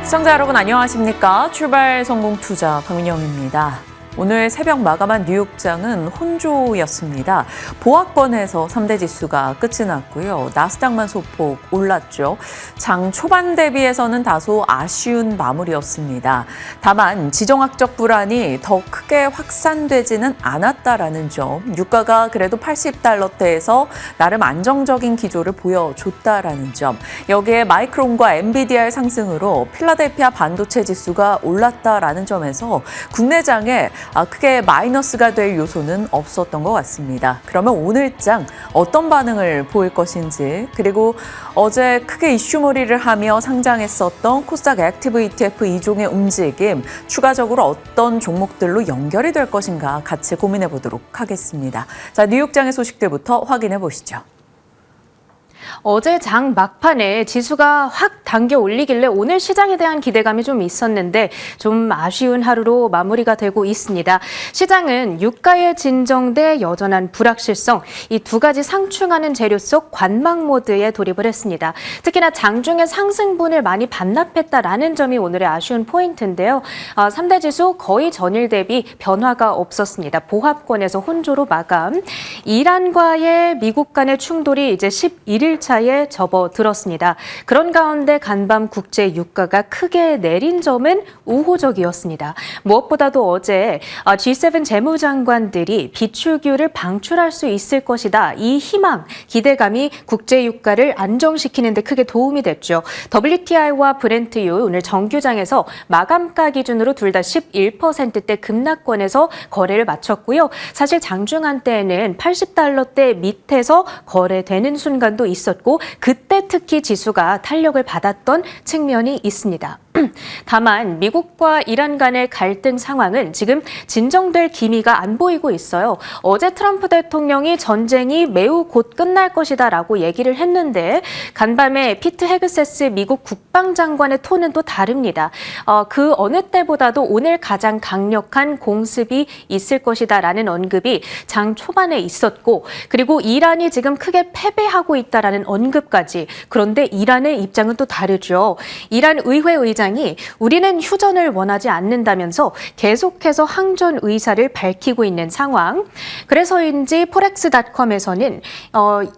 시청자 여러분 안녕하십니까? 출발 성공 투자 박민영입니다. 오늘 새벽 마감한 뉴욕장은 혼조였습니다. 보합권에서 3대 지수가 끝이 났고요. 나스닥만 소폭 올랐죠. 장 초반 대비해서는 다소 아쉬운 마무리였습니다. 다만 지정학적 불안이 더 크게 확산되지는 않았다라는 점, 유가가 그래도 80달러대에서 나름 안정적인 기조를 보여줬다라는 점, 여기에 마이크론과 엔비디아의 상승으로 필라델피아 반도체 지수가 올랐다라는 점에서 국내장에 크게 마이너스가 될 요소는 없었던 것 같습니다. 그러면 오늘 장 어떤 반응을 보일 것인지, 그리고 어제 크게 이슈몰이를 하며 상장했었던 코스닥 액티브 ETF 2종의 움직임, 추가적으로 어떤 종목들로 연결이 될 것인가 같이 고민해 보도록 하겠습니다. 자, 뉴욕장의 소식들부터 확인해 보시죠. 어제 장 막판에 지수가 확 당겨 올리길래 오늘 시장에 대한 기대감이 좀 있었는데 좀 아쉬운 하루로 마무리가 되고 있습니다. 시장은 유가의 진정 대 여전한 불확실성, 이 두 가지 상충하는 재료 속 관망 모드에 돌입을 했습니다. 특히나 장중에 상승분을 많이 반납했다라는 점이 오늘의 아쉬운 포인트인데요. 3대 지수 거의 전일 대비 변화가 없었습니다. 보합권에서 혼조로 마감. 이란과의 미국 간의 충돌이 이제 11일 차에 접어들었습니다. 그런 가운데 간밤 국제 유가가 크게 내린 점은 우호적이었습니다. 무엇보다도 어제 G7 재무장관들이 비축유를 방출할 수 있을 것이다. 이 희망, 기대감이 국제 유가를 안정시키는 데 크게 도움이 됐죠. WTI와 브렌트유 오늘 정규장에서 마감가 기준으로 둘 다 11%대 급락권에서 거래를 마쳤고요. 사실 장중한 때에는 80달러대 밑에서 거래되는 순간도 있었고, 그때 특히 지수가 탄력을 받았던 측면이 있습니다. 다만 미국과 이란 간의 갈등 상황은 지금 진정될 기미가 안 보이고 있어요. 어제 트럼프 대통령이 전쟁이 매우 곧 끝날 것이다라고 얘기를 했는데, 간밤에 피트 헤그세스 미국 국방장관의 톤은 또 다릅니다. 그 어느 때보다도 오늘 가장 강력한 공습이 있을 것이다라는 언급이 장 초반에 있었고, 그리고 이란이 지금 크게 패배하고 있다라는 언급까지. 그런데 이란의 입장은 또 다르죠. 이란 의회 의장이 우리는 휴전을 원하지 않는다면서 계속해서 항전 의사를 밝히고 있는 상황. 그래서인지 포렉스닷컴에서는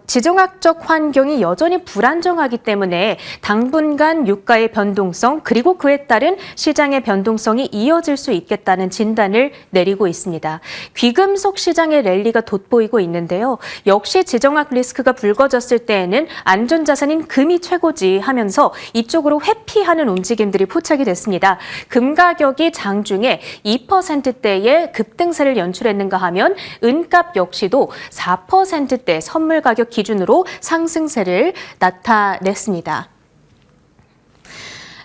지정학적 환경이 여전히 불안정하기 때문에 당분간 유가의 변동성, 그리고 그에 따른 시장의 변동성이 이어질 수 있겠다는 진단을 내리고 있습니다. 귀금속 시장의 랠리가 돋보이고 있는데요. 역시 지정학 리스크가 불거졌을 때에는 안전자산인 금이 최고지 하면서 이쪽으로 회피하는 움직임들이 포착이 됐습니다. 금 가격이 장중에 2%대의 급등세를 연출했는가 하면 은값 역시도 4%대 선물 가격 기준으로 상승세를 나타냈습니다.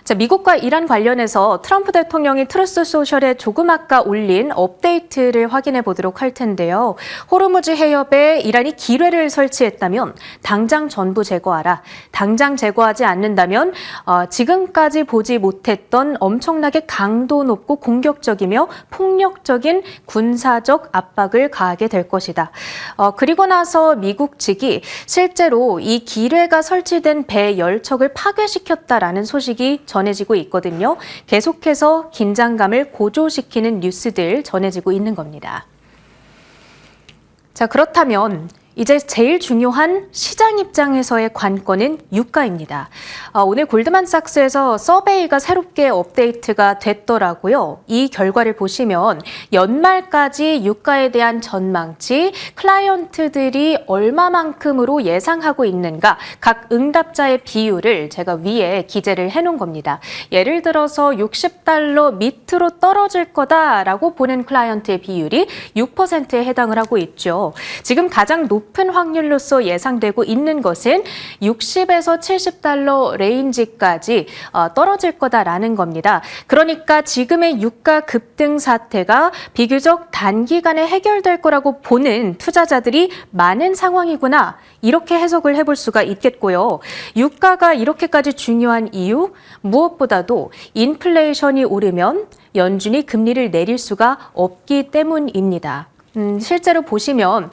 자, 미국과 이란 관련해서 트럼프 대통령이 트루스 소셜에 조금 아까 올린 업데이트를 확인해 보도록 할 텐데요. 호르무즈 해협에 이란이 기뢰를 설치했다면 당장 전부 제거하라. 당장 제거하지 않는다면 지금까지 보지 못했던 엄청나게 강도 높고 공격적이며 폭력적인 군사적 압박을 가하게 될 것이다. 그리고 나서 미국 측이 실제로 이 기뢰가 설치된 배 10척을 파괴시켰다라는 소식이 전해지고 있거든요. 계속해서 긴장감을 고조시키는 뉴스들 전해지고 있는 겁니다. 자, 그렇다면 이제 제일 중요한 시장 입장에서의 관건은 유가입니다. 오늘 골드만삭스에서 서베이가 새롭게 업데이트가 됐더라고요. 이 결과를 보시면 연말까지 유가에 대한 전망치, 클라이언트들이 얼마만큼으로 예상하고 있는가, 각 응답자의 비율을 제가 위에 기재를 해놓은 겁니다. 예를 들어서 60달러 밑으로 떨어질 거다라고 보는 클라이언트의 비율이 6%에 해당을 하고 있죠. 지금 가장 높은 확률로서 예상되고 있는 것은 60에서 70달러 레인지까지 떨어질 거다라는 겁니다. 그러니까 지금의 유가 급등 사태가 비교적 단기간에 해결될 거라고 보는 투자자들이 많은 상황이구나, 이렇게 해석을 해볼 수가 있겠고요. 유가가 이렇게까지 중요한 이유, 무엇보다도 인플레이션이 오르면 연준이 금리를 내릴 수가 없기 때문입니다. 실제로 보시면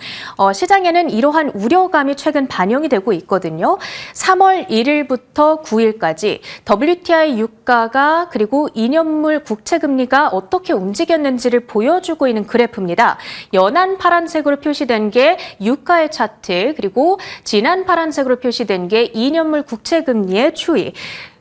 시장에는 이러한 우려감이 최근 반영이 되고 있거든요. 3월 1일부터 9일까지 WTI 유가가 그리고 2년물 국채금리가 어떻게 움직였는지를 보여주고 있는 그래프입니다. 연한 파란색으로 표시된 게 유가의 차트, 그리고 진한 파란색으로 표시된 게 2년물 국채금리의 추이.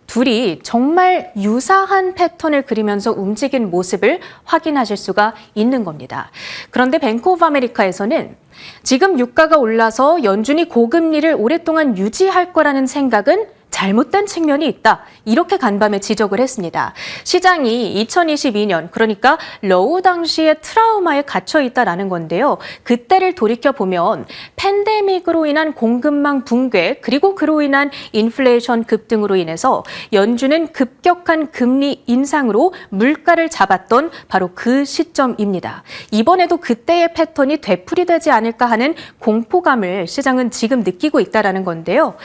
둘이 정말 유사한 패턴을 그리면서 움직인 모습을 확인하실 수가 있는 겁니다. 그런데 뱅크 오브 아메리카에서는 지금 유가가 올라서 연준이 고금리를 오랫동안 유지할 거라는 생각은 잘못된 측면이 있다. 이렇게 간밤에 지적을 했습니다. 시장이 2022년, 그러니까 러우 당시의 트라우마에 갇혀 있다라는 건데요. 그때를 돌이켜보면 팬데믹으로 인한 공급망 붕괴, 그리고 그로 인한 인플레이션 급등으로 인해서 연준은 급격한 금리 인상으로 물가를 잡았던 바로 그 시점입니다. 이번에도 그때의 패턴이 되풀이되지 않을까 하는 공포감을 시장은 지금 느끼고 있다는 건데요.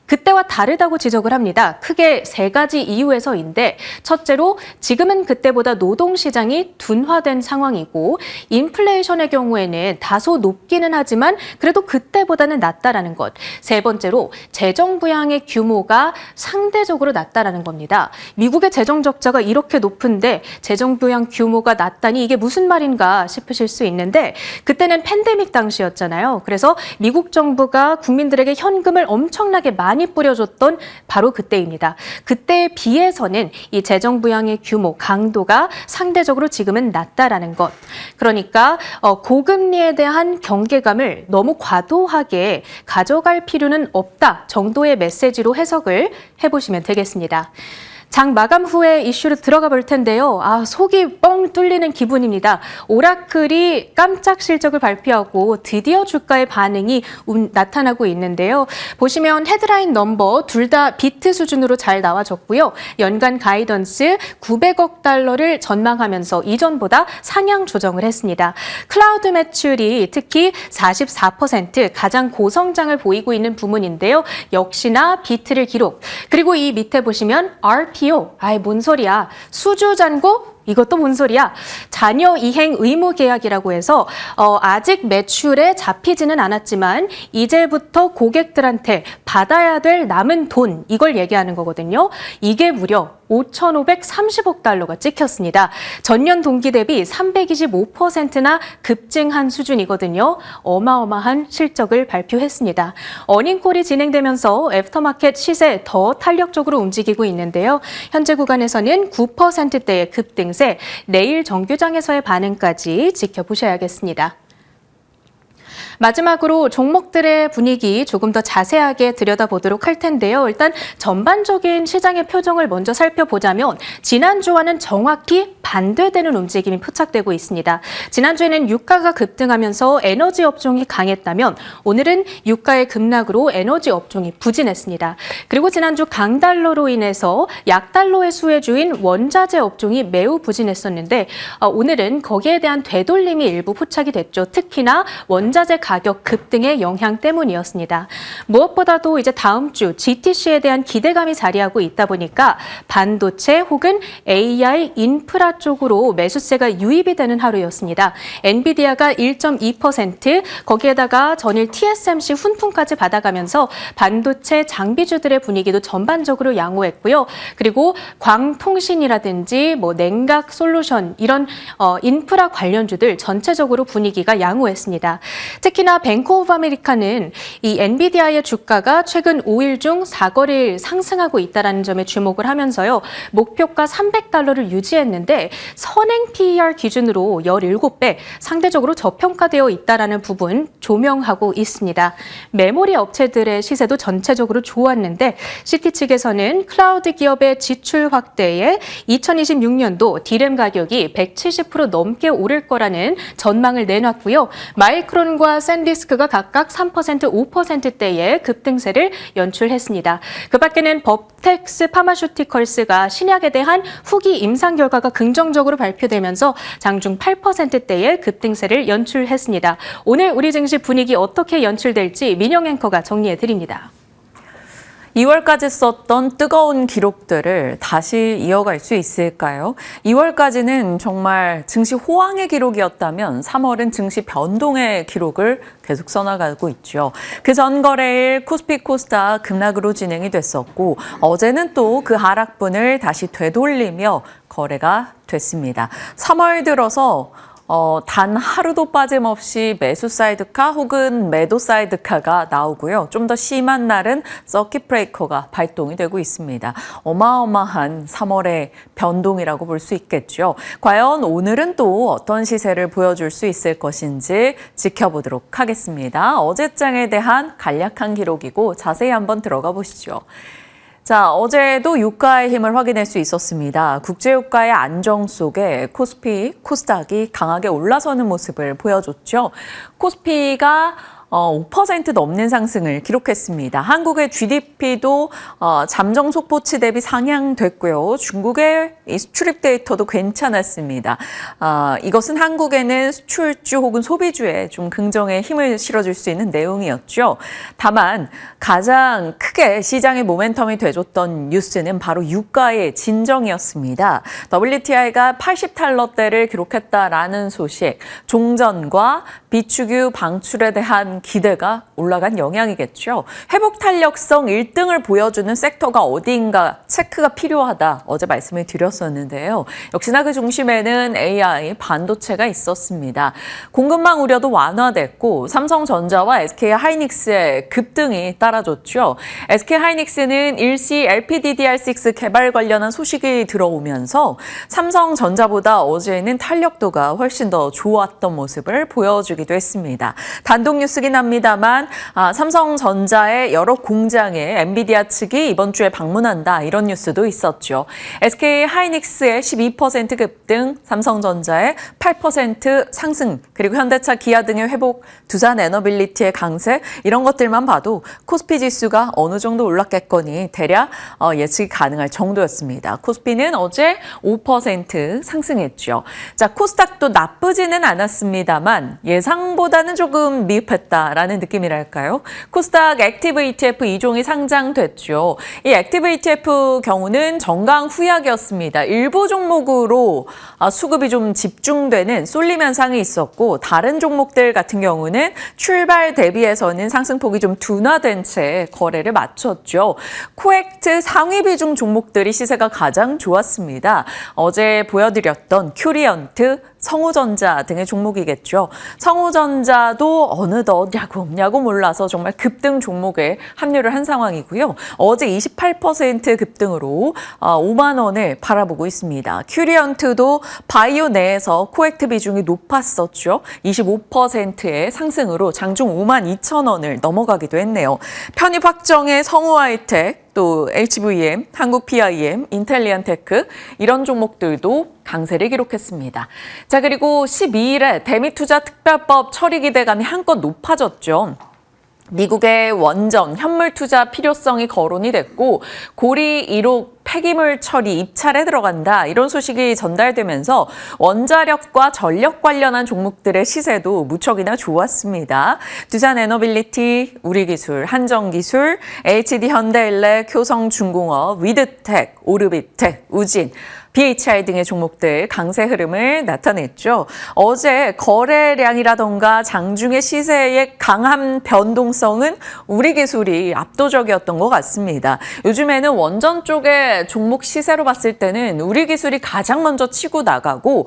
그때와 다르다고 지적을 합니다. 크게 세 가지 이유에서인데, 첫째로 지금은 그때보다 노동시장이 둔화된 상황이고, 인플레이션의 경우에는 다소 높기는 하지만 그래도 그때보다는 낮다라는 것. 세 번째로 재정 부양의 규모가 상대적으로 낮다라는 겁니다. 미국의 재정 적자가 이렇게 높은데 재정 부양 규모가 낮다니 이게 무슨 말인가 싶으실 수 있는데, 그때는 팬데믹 당시였잖아요. 그래서 미국 정부가 국민들에게 현금을 엄청나게 많이 뿌려줬던 바로 그때입니다. 그때에 비해서는 이 재정 부양의 규모, 강도가 상대적으로 지금은 낮다라는 것. 그러니까 고금리에 대한 경계감을 너무 과도하게 가져갈 필요는 없다 정도의 메시지로 해석을 해보시면 되겠습니다. 장 마감 후에 이슈로 들어가 볼 텐데요. 속이 뻥 뚫리는 기분입니다. 오라클이 깜짝 실적을 발표하고 드디어 주가의 반응이 나타나고 있는데요. 보시면 헤드라인 넘버 둘 다 비트 수준으로 잘 나와줬고요. 연간 가이던스 900억 달러를 전망하면서 이전보다 상향 조정을 했습니다. 클라우드 매출이 특히 44% 가장 고성장을 보이고 있는 부문인데요. 역시나 비트를 기록. 그리고 이 밑에 보시면 RPO, 뭔 소리야. 수주 잔고? 이것도 뭔 소리야? 자녀 이행 의무 계약이라고 해서 아직 매출에 잡히지는 않았지만 이제부터 고객들한테 받아야 될 남은 돈, 이걸 얘기하는 거거든요. 이게 무려 5,530억 달러가 찍혔습니다. 전년 동기 대비 325%나 급증한 수준이거든요. 어마어마한 실적을 발표했습니다. 어닝콜이 진행되면서 애프터마켓 시세 더 탄력적으로 움직이고 있는데요. 현재 구간에서는 9%대의 급등세, 내일 정규장에서의 반응까지 지켜보셔야겠습니다. 마지막으로 종목들의 분위기 조금 더 자세하게 들여다보도록 할 텐데요. 일단 전반적인 시장의 표정을 먼저 살펴보자면 지난주와는 정확히 반대되는 움직임이 포착되고 있습니다. 지난주에는 유가가 급등하면서 에너지 업종이 강했다면 오늘은 유가의 급락으로 에너지 업종이 부진했습니다. 그리고 지난주 강달러로 인해서 약달러의 수혜주인 원자재 업종이 매우 부진했었는데 오늘은 거기에 대한 되돌림이 일부 포착이 됐죠. 특히나 원자재 가격 급등의 영향 때문이었습니다. 무엇보다도 이제 다음 주 GTC에 대한 기대감이 자리하고 있다 보니까 반도체 혹은 AI 인프라 쪽으로 매수세가 유입이 되는 하루였습니다. 엔비디아가 1.2%, 거기에다가 전일 TSMC 훈풍까지 받아가면서 반도체 장비주들의 분위기도 전반적으로 양호했고요. 그리고 광통신이라든지 냉각 솔루션 이런 인프라 관련주들 전체적으로 분위기가 양호했습니다. 특히나 뱅크 오브 아메리카는 이 엔비디아의 주가가 최근 5일 중 4거래일 상승하고 있다는 점에 주목을 하면서요. 목표가 300달러를 유지했는데 선행 PER 기준으로 17배 상대적으로 저평가되어 있다는 부분 조명하고 있습니다. 메모리 업체들의 시세도 전체적으로 좋았는데 시티 측에서는 클라우드 기업의 지출 확대에 2026년도 D램 가격이 170% 넘게 오를 거라는 전망을 내놨고요. 마이크론과 샌디스크가 각각 3%, 5%대의 급등세를 연출했습니다. 그 밖에는 법텍스 파마슈티컬스가 신약에 대한 후기 임상 결과가 긍정적으로 발표되면서 장중 8%대의 급등세를 연출했습니다. 오늘 우리 증시 분위기 어떻게 연출될지 민영 앵커가 정리해 드립니다. 2월까지 썼던 뜨거운 기록들을 다시 이어갈 수 있을까요? 2월까지는 정말 증시 호황의 기록이었다면 3월은 증시 변동의 기록을 계속 써나가고 있죠. 그 전 거래일 코스피 코스닥 급락으로 진행이 됐었고 어제는 또 그 하락분을 다시 되돌리며 거래가 됐습니다. 3월 들어서 단 하루도 빠짐없이 매수 사이드카 혹은 매도 사이드카가 나오고요. 좀 더 심한 날은 서킷 브레이커가 발동이 되고 있습니다. 어마어마한 3월의 변동이라고 볼 수 있겠죠. 과연 오늘은 또 어떤 시세를 보여줄 수 있을 것인지 지켜보도록 하겠습니다. 어제장에 대한 간략한 기록이고 자세히 한번 들어가 보시죠. 자, 어제도 유가의 힘을 확인할 수 있었습니다. 국제유가의 안정 속에 코스피, 코스닥이 강하게 올라서는 모습을 보여줬죠. 코스피가 5% 넘는 상승을 기록했습니다. 한국의 GDP도 잠정 속보치 대비 상향됐고요. 중국의 이 수출입 데이터도 괜찮았습니다. 이것은 한국에는 수출주 혹은 소비주에 좀 긍정의 힘을 실어줄 수 있는 내용이었죠. 다만 가장 크게 시장의 모멘텀이 돼줬던 뉴스는 바로 유가의 진정이었습니다. WTI가 80달러대를 기록했다라는 소식, 종전과 비축유 방출에 대한 기대가 올라간 영향이겠죠. 회복 탄력성 1등을 보여주는 섹터가 어디인가 체크가 필요하다. 어제 말씀을 드렸었는데요. 역시나 그 중심에는 AI, 반도체가 있었습니다. 공급망 우려도 완화됐고 삼성전자와 SK하이닉스의 급등이 따라줬죠. SK하이닉스는 일시 LPDDR6 개발 관련한 소식이 들어오면서 삼성전자보다 어제는 탄력도가 훨씬 더 좋았던 모습을 보여주기도 했습니다. 단독 뉴스긴 합니다만 삼성전자의 여러 공장에 엔비디아 측이 이번 주에 방문한다 이런 뉴스도 있었죠. SK하이닉스의 12% 급등, 삼성전자의 8% 상승, 그리고 현대차, 기아 등의 회복, 두산 에너빌리티의 강세 이런 것들만 봐도 코스피 지수가 어느 정도 올랐겠거니 대략 예측이 가능할 정도였습니다. 코스피는 어제 5% 상승했죠. 자, 코스닥도 나쁘지는 않았습니다만 예상보다는 조금 미흡했다라는 느낌이랄까요? 코스닥 액티브 ETF 2종이 상장됐죠. 이 액티브 ETF 경우는 정강 후약이었습니다. 일부 종목으로 수급이 좀 집중되는 쏠림 현상이 있었고 다른 종목들 같은 경우는 출발 대비해서는 상승폭이 좀 둔화된 채 거래를 마쳤죠. 코엑트 상위 비중 종목들이 시세가 가장 좋았습니다. 어제 보여드렸던 큐리언트, 성우전자 등의 종목이겠죠. 성우전자도 어느덧 야금야금 올라서 정말 급등 종목에 합류를 한 상황이고요. 어제 28% 급등으로 5만 원을 바라보고 있습니다. 큐리언트도 바이오 내에서 코액트 비중이 높았었죠. 25%의 상승으로 장중 5만 2천 원을 넘어가기도 했네요. 편입 확정의 성우하이텍, 또 HVM, 한국 PIM, 인텔리안테크 이런 종목들도 강세를 기록했습니다. 자, 그리고 12일에 대미투자 특별법 처리 기대감이 한껏 높아졌죠. 미국의 원전, 현물 투자 필요성이 거론이 됐고 고리 1호 폐기물 처리 입찰에 들어간다 이런 소식이 전달되면서 원자력과 전력 관련한 종목들의 시세도 무척이나 좋았습니다. 두산 에너빌리티, 우리기술, 한정기술, HD현대일렉, 효성중공업, 위드텍, 오르비텍, 우진, BHI 등의 종목들 강세 흐름을 나타냈죠. 어제 거래량이라던가 장중의 시세의 강한 변동성은 우리기술이 압도적이었던 것 같습니다. 요즘에는 원전 쪽의 종목 시세로 봤을 때는 우리기술이 가장 먼저 치고 나가고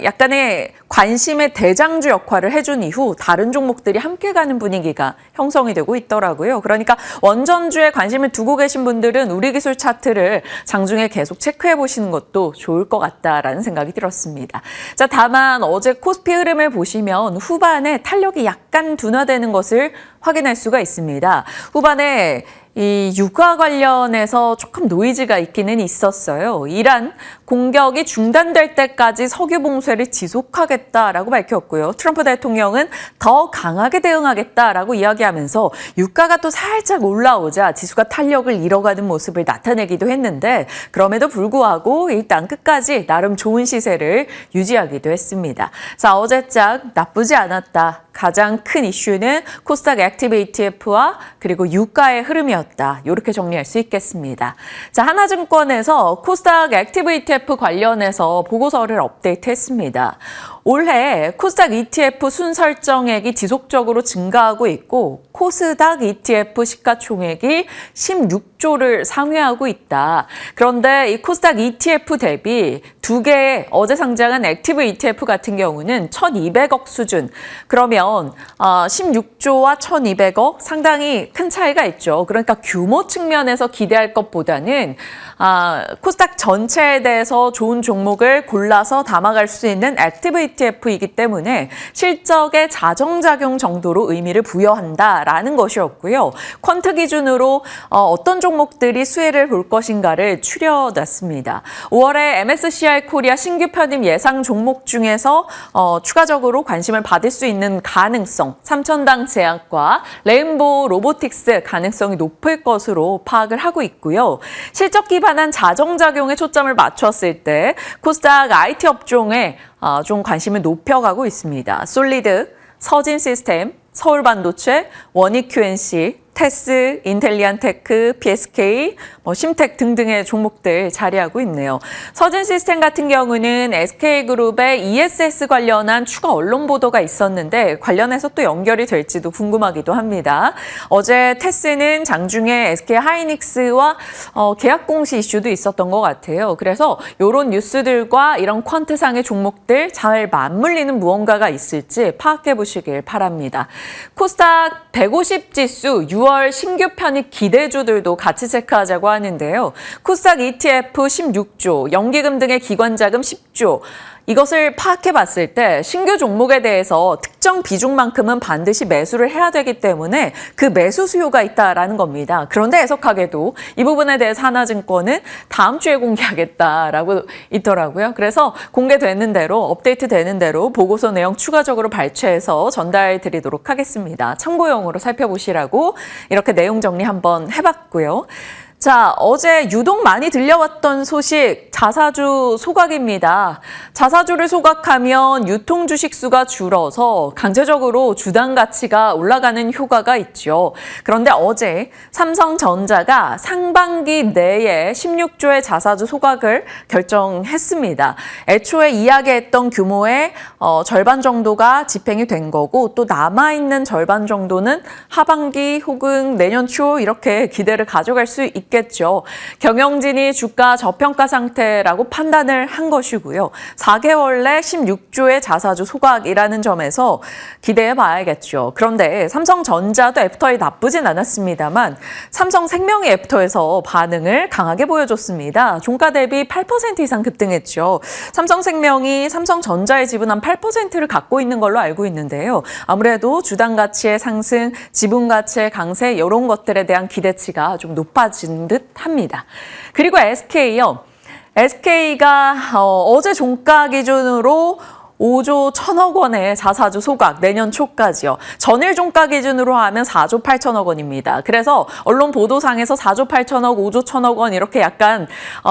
약간의 관심의 대장주 역할을 해준 이후 다른 종목들이 함께 가는 분위기가 형성이 되고 있더라고요. 그러니까 원전주에 관심을 두고 계신 분들은 우리기술 차트를 장중에 계속 체크해 보시는 것도 좋을 것 같다라는 생각이 들었습니다. 자, 다만 어제 코스피 흐름을 보시면 후반에 탄력이 약간 둔화되는 것을 확인할 수가 있습니다. 후반에 이 유가 관련해서 조금 노이즈가 있기는 있었어요. 이란 공격이 중단될 때까지 석유 봉쇄를 지속하겠다라고 밝혔고요. 트럼프 대통령은 더 강하게 대응하겠다라고 이야기하면서 유가가 또 살짝 올라오자 지수가 탄력을 잃어가는 모습을 나타내기도 했는데 그럼에도 불구하고 일단 끝까지 나름 좋은 시세를 유지하기도 했습니다. 자, 어제장 나쁘지 않았다. 가장 큰 이슈는 코스닥 액티브 ETF와 그리고 유가의 흐름이었죠. 상승이었다. 이렇게 정리할 수 있겠습니다. 자, 하나증권에서 코스닥 액티브 ETF 관련해서 보고서를 업데이트했습니다. 올해 코스닥 ETF 순설정액이 지속적으로 증가하고 있고 코스닥 ETF 시가총액이 16조를 상회하고 있다. 그런데 이 코스닥 ETF 대비 두 개의 어제 상장한 액티브 ETF 같은 경우는 1,200억 수준. 그러면 16조와 1,200억 상당히 큰 차이가 있죠. 그러니까 규모 측면에서 기대할 것보다는 코스닥 전체에 대해서 좋은 종목을 골라서 담아갈 수 있는 액티브 ETF이기 때문에 실적의 자정작용 정도로 의미를 부여한다라는 것이었고요. 퀀트 기준으로 어떤 종목들이 수혜를 볼 것인가를 추려놨습니다. 5월에 MSCI 코리아 신규 편입 예상 종목 중에서 추가적으로 관심을 받을 수 있는 가능성, 삼천당 제약과 레인보우 로보틱스 가능성이 높을 것으로 파악을 하고 있고요. 실적 기반한 자정작용에 초점을 맞췄을 때 코스닥 IT 업종에 좀 관심을 높여가고 있습니다. 솔리드, 서진시스템, 서울반도체, 원익QNC, 테스, 인텔리안테크, PSK, 심텍 등등의 종목들 자리하고 있네요. 서진시스템 같은 경우는 SK그룹의 ESS 관련한 추가 언론 보도가 있었는데 관련해서 또 연결이 될지도 궁금하기도 합니다. 어제 테스는 장중에 SK하이닉스와 계약 공시 이슈도 있었던 것 같아요. 그래서 이런 뉴스들과 이런 퀀트상의 종목들 잘 맞물리는 무언가가 있을지 파악해 보시길 바랍니다. 코스닥 150 지수 6월 신규 편입 기대주들도 같이 체크하자고 하는데요. 코스닥 ETF 16조, 연기금 등의 기관자금 10조. 이것을 파악해 봤을 때 신규 종목에 대해서 특정 비중만큼은 반드시 매수를 해야 되기 때문에 그 매수 수요가 있다라는 겁니다. 그런데 애석하게도 이 부분에 대해서 하나증권은 다음 주에 공개하겠다라고 있더라고요. 그래서 공개되는 대로, 업데이트 되는 대로 보고서 내용 추가적으로 발췌해서 전달 드리도록 하겠습니다. 참고용으로 살펴보시라고 이렇게 내용 정리 한번 해봤고요. 자, 어제 유독 많이 들려왔던 소식, 자사주 소각입니다. 자사주를 소각하면 유통 주식 수가 줄어서 강제적으로 주당 가치가 올라가는 효과가 있죠. 그런데 어제 삼성전자가 상반기 내에 16조의 자사주 소각을 결정했습니다. 애초에 이야기했던 규모의 절반 정도가 집행이 된 거고 또 남아있는 절반 정도는 하반기 혹은 내년 초 이렇게 기대를 가져갈 수 있겠습니다. 경영진이 주가 저평가 상태라고 판단을 한 것이고요. 4개월 내 16조의 자사주 소각이라는 점에서 기대해 봐야겠죠. 그런데 삼성전자도 애프터이 나쁘진 않았습니다만 삼성생명이 애프터에서 반응을 강하게 보여줬습니다. 종가 대비 8% 이상 급등했죠. 삼성생명이 삼성전자의 지분 한 8%를 갖고 있는 걸로 알고 있는데요. 아무래도 주당 가치의 상승, 지분 가치의 강세 이런 것들에 대한 기대치가 좀 높아진 듯 합니다. 그리고 SK요. SK가 어제 종가 기준으로 5조 1천억 원의 자사주 소각 내년 초까지요. 전일 종가 기준으로 하면 4조 8천억 원입니다. 그래서 언론 보도상에서 4조 8천억, 5조 1천억 원 이렇게 약간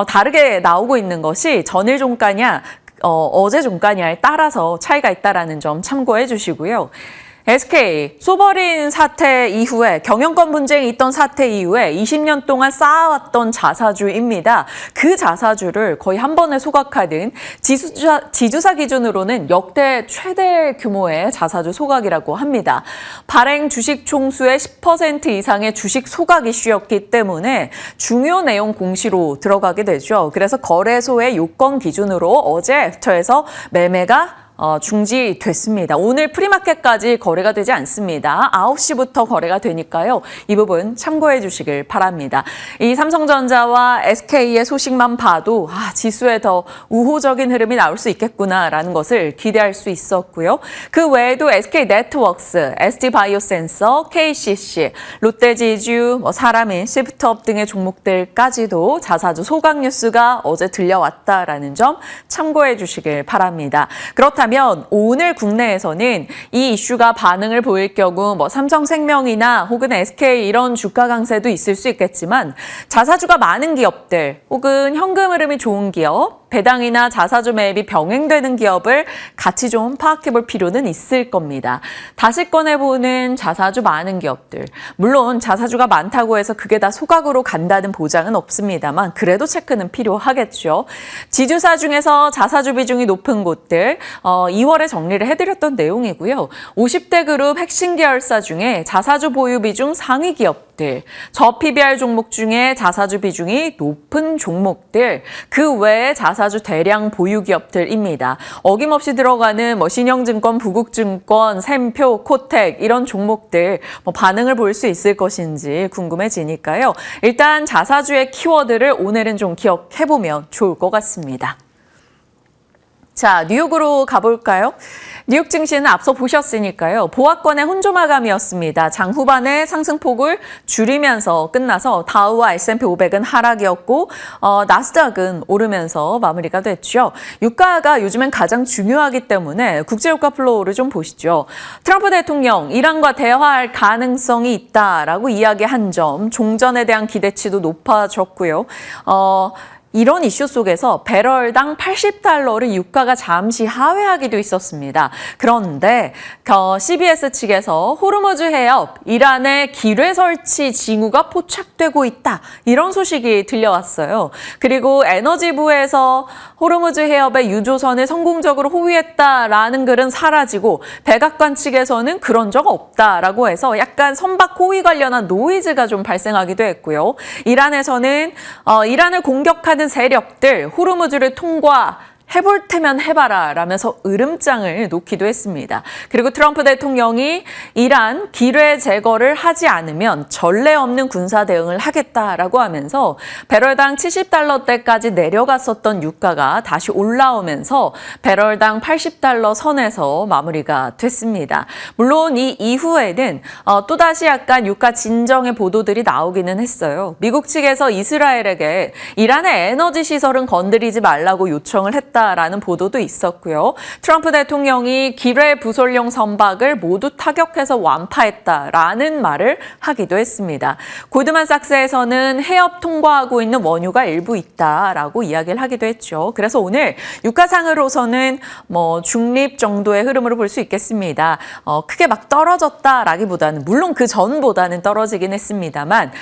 다르게 나오고 있는 것이 전일 종가냐 어제 종가냐에 따라서 차이가 있다는 점 참고해 주시고요. SK 소버린 사태 이후에 경영권 분쟁이 있던 사태 이후에 20년 동안 쌓아왔던 자사주입니다. 그 자사주를 거의 한 번에 소각하는 지주사 기준으로는 역대 최대 규모의 자사주 소각이라고 합니다. 발행 주식 총수의 10% 이상의 주식 소각 이슈였기 때문에 중요 내용 공시로 들어가게 되죠. 그래서 거래소의 요건 기준으로 어제 애프터에서 매매가 중지됐습니다. 오늘 프리마켓까지 거래가 되지 않습니다. 9시부터 거래가 되니까요. 이 부분 참고해 주시길 바랍니다. 이 삼성전자와 SK의 소식만 봐도 지수에 더 우호적인 흐름이 나올 수 있겠구나라는 것을 기대할 수 있었고요. 그 외에도 SK네트워크스, ST바이오센서, KCC, 롯데지주, 사라민, 시프트업 등의 종목들까지도 자사주 소각 뉴스가 어제 들려왔다라는 점 참고해 주시길 바랍니다. 그렇다면 오늘 국내에서는 이 이슈가 반응을 보일 경우 삼성생명이나 혹은 SK 이런 주가 강세도 있을 수 있겠지만 자사주가 많은 기업들 혹은 현금 흐름이 좋은 기업, 배당이나 자사주 매입이 병행되는 기업을 같이 좀 파악해 볼 필요는 있을 겁니다. 다시 꺼내보는 자사주 많은 기업들. 물론 자사주가 많다고 해서 그게 다 소각으로 간다는 보장은 없습니다만 그래도 체크는 필요하겠죠. 지주사 중에서 자사주 비중이 높은 곳들 2월에 정리를 해드렸던 내용이고요. 50대 그룹 핵심 계열사 중에 자사주 보유 비중 상위 기업들, 저 PBR 종목 중에 자사주 비중이 높은 종목들, 그 외에 자사주 대량 보유 기업들입니다. 어김없이 들어가는 신영증권, 부국증권, 샘표, 코텍 이런 종목들 반응을 볼 수 있을 것인지 궁금해지니까요. 일단 자사주의 키워드를 오늘은 좀 기억해보면 좋을 것 같습니다. 자, 뉴욕으로 가볼까요? 뉴욕 증시는 앞서 보셨으니까요. 보합권의 혼조 마감이었습니다. 장 후반에 상승폭을 줄이면서 끝나서 다우와 S&P 500은 하락이었고 나스닥은 오르면서 마무리가 됐죠. 유가가 요즘엔 가장 중요하기 때문에 국제유가 플로우를 좀 보시죠. 트럼프 대통령 이란과 대화할 가능성이 있다라고 이야기한 점, 종전에 대한 기대치도 높아졌고요. 이런 이슈 속에서 배럴당 80달러를 유가가 잠시 하회하기도 있었습니다. 그런데 CBS 측에서 호르무즈 해협, 이란의 기뢰 설치 징후가 포착되고 있다. 이런 소식이 들려왔어요. 그리고 에너지부에서 호르무즈 해협의 유조선을 성공적으로 호위했다라는 글은 사라지고 백악관 측에서는 그런 적 없다라고 해서 약간 선박 호위 관련한 노이즈가 좀 발생하기도 했고요. 이란에서는 이란을 공격하는 세력들 호르무즈를 통과해볼 테면 해봐라 라면서 으름장을 놓기도 했습니다. 그리고 트럼프 대통령이 이란 기뢰 제거를 하지 않으면 전례 없는 군사 대응을 하겠다라고 하면서 배럴당 70달러대까지 내려갔었던 유가가 다시 올라오면서 배럴당 80달러 선에서 마무리가 됐습니다. 물론 이 이후에는 또다시 약간 유가 진정의 보도들이 나오기는 했어요. 미국 측에서 이스라엘에게 이란의 에너지 시설은 건드리지 말라고 요청을 했다라는 보도도 있었고요. 트럼프 대통령이 기뢰 부설용 선박을 모두 타격해서 완파했다라는 말을 하기도 했습니다. 골드만삭스에서는 해협 통과하고 있는 원유가 일부 있다라고 이야기를 하기도 했죠. 그래서 오늘 유가상으로서는 중립 정도의 흐름으로 볼 수 있겠습니다. 크게 막 떨어졌다라기보다는 물론 그 전보다는 떨어지긴 했습니다만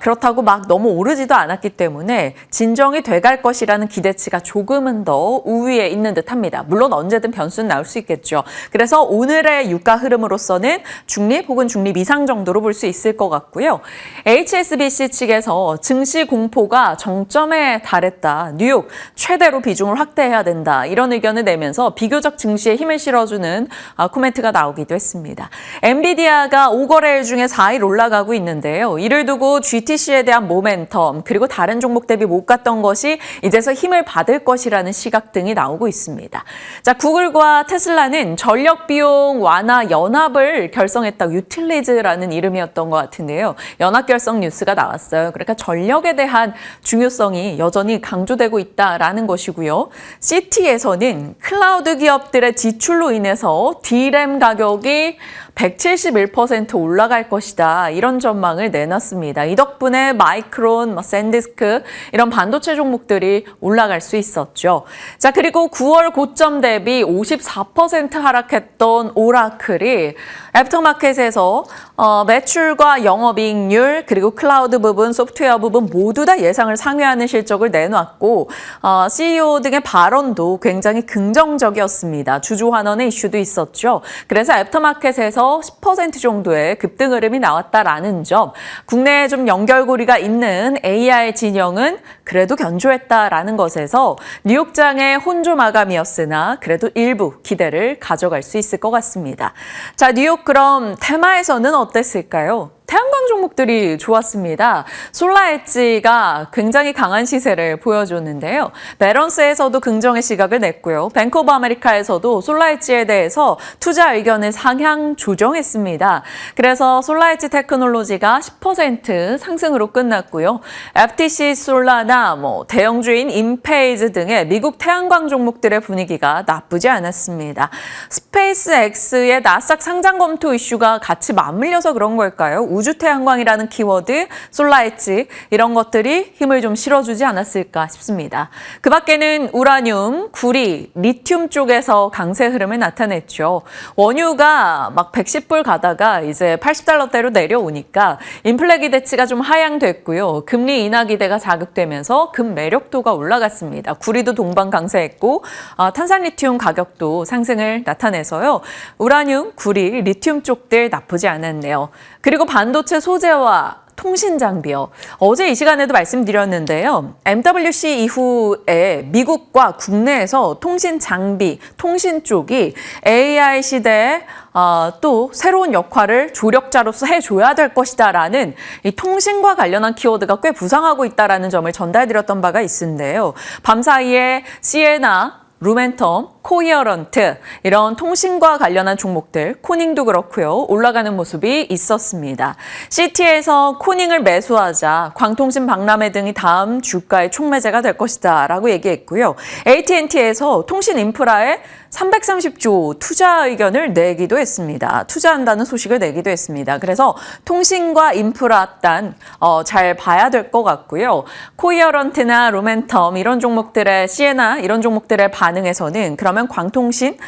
그렇다고 막 너무 오르지도 않았기 때문에 진정이 돼갈 것이라는 기대치가 조금은 더 우위에 있는 듯합니다. 물론 언제든 변수는 나올 수 있겠죠. 그래서 오늘의 유가 흐름으로서는 중립 혹은 중립 이상 정도로 볼 수 있을 것 같고요. HSBC 측에서 증시 공포가 정점에 달했다. 뉴욕 최대로 비중을 확대해야 된다. 이런 의견을 내면서 비교적 증시에 힘을 실어주는 코멘트가 나오기도 했습니다. 엔비디아가 5거래일 중에 4일 올라가고 있는데요. 이를 두고 GTC에 대한 모멘텀 그리고 다른 종목 대비 못 갔던 것이 이제서 힘을 받을 것이라는 시각 등이 나오고 있습니다. 자, 구글과 테슬라는 전력 비용 완화 연합을 결성했다고 유틸리즈라는 이름이었던 것 같은데요. 연합 결성 뉴스가 나왔어요. 그러니까 전력에 대한 중요성이 여전히 강조되고 있다라는 것이고요. 시티에서는 클라우드 기업들의 지출로 인해서 D램 가격이 171% 올라갈 것이다. 이런 전망을 내놨습니다. 이 덕분에 마이크론, 샌디스크 이런 반도체 종목들이 올라갈 수 있었죠. 자, 그리고 9월 고점 대비 54% 하락했던 오라클이 애프터마켓에서 매출과 영업이익률 그리고 클라우드 부분, 소프트웨어 부분 모두 다 예상을 상회하는 실적을 내놨고 CEO 등의 발언도 굉장히 긍정적이었습니다. 주주 환원의 이슈도 있었죠. 그래서 애프터마켓에서 10% 정도의 급등 흐름이 나왔다라는 점, 국내에 좀 연결고리가 있는 AR 진영은 그래도 견조했다라는 것에서 뉴욕장의 혼조 마감이었으나 그래도 일부 기대를 가져갈 수 있을 것 같습니다. 자, 뉴욕 그럼 테마에서는 어땠을까요? 태양광 종목들이 좋았습니다. 솔라엣지가 굉장히 강한 시세를 보여줬는데요. 밸런스에서도 긍정의 시각을 냈고요. 뱅크 오브 아메리카에서도 솔라엣지에 대해서 투자 의견을 상향 조정했습니다. 그래서 솔라엣지 테크놀로지가 10% 상승으로 끝났고요. FTC 솔라나 대형주인 인페이즈 등의 미국 태양광 종목들의 분위기가 나쁘지 않았습니다. 스페이스X의 나스닥 상장 검토 이슈가 같이 맞물려서 그런 걸까요? 우주태양광이라는 키워드, 솔라엣지 이런 것들이 힘을 좀 실어주지 않았을까 싶습니다. 그 밖에는 우라늄, 구리, 리튬 쪽에서 강세 흐름을 나타냈죠. 원유가 막 110불 가다가 이제 80달러대로 내려오니까 인플레 기대치가 좀 하향됐고요. 금리 인하 기대가 자극되면서 금 매력도가 올라갔습니다. 구리도 동반 강세했고 탄산리튬 가격도 상승을 나타내서요. 우라늄, 구리, 리튬 쪽들 나쁘지 않았네요. 그리고 반도체 소재와 통신 장비요. 어제 이 시간에도 말씀드렸는데요. MWC 이후에 미국과 국내에서 통신 장비, 통신 쪽이 AI 시대에 또 새로운 역할을 조력자로서 해줘야 될 것이다라는 이 통신과 관련한 키워드가 꽤 부상하고 있다는 점을 전달드렸던 바가 있는데요. 밤사이에 시에나, 루멘텀, 코이어런트 이런 통신과 관련한 종목들 코닝도 그렇고요. 올라가는 모습이 있었습니다. CT에서 코닝을 매수하자 광통신 박람회 등이 다음 주가의 촉매제가 될 것이다 라고 얘기했고요. AT&T에서 통신 인프라에 330조 투자 의견을 내기도 했습니다. 투자한다는 소식을 내기도 했습니다. 그래서 통신과 인프라 단 잘 봐야 될 것 같고요. 코이어런트나 루멘텀 이런 종목들의 시에나 이런 종목들의 반응에서는 그러면 광통신,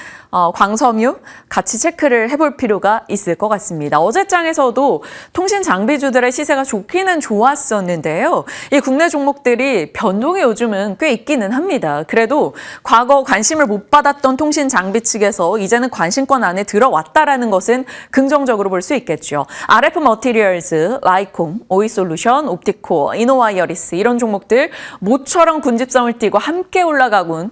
광섬유 같이 체크를 해볼 필요가 있을 것 같습니다. 어제장에서도 통신 장비주들의 시세가 좋기는 좋았었는데요. 이 국내 종목들이 변동이 요즘은 꽤 있기는 합니다. 그래도 과거 관심을 못 받았던 통신 장비 측에서 이제는 관심권 안에 들어왔다라는 것은 긍정적으로 볼 수 있겠죠. RF 머티리얼즈, 라이콤, 오이솔루션, 옵티코, 이노와이어리스 이런 종목들 모처럼 군집성을 띠고 함께 올라가는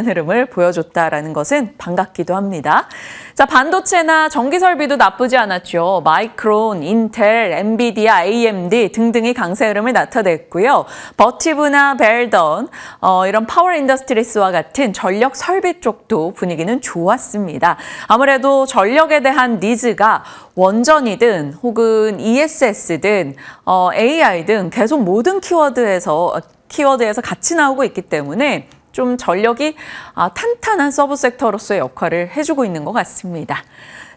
흐름을 보여줬다라는 것은 반갑기도 합니다. 자, 반도체나 전기 설비도 나쁘지 않았죠. 마이크론, 인텔, 엔비디아, AMD 등등이 강세 흐름을 나타냈고요. 버티브나 벨던, 이런 파워 인더스트리스와 같은 전력 설비 쪽도 분위기는 좋았습니다. 아무래도 전력에 대한 니즈가 원전이든 혹은 ESS든 AI 등 계속 모든 키워드에서 같이 나오고 있기 때문에 좀 전력이 탄탄한 서브 섹터로서의 역할을 해주고 있는 것 같습니다.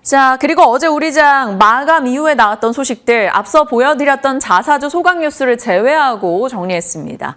자, 그리고 어제 우리장 마감 이후에 나왔던 소식들 앞서 보여드렸던 자사주 소강 뉴스를 제외하고 정리했습니다.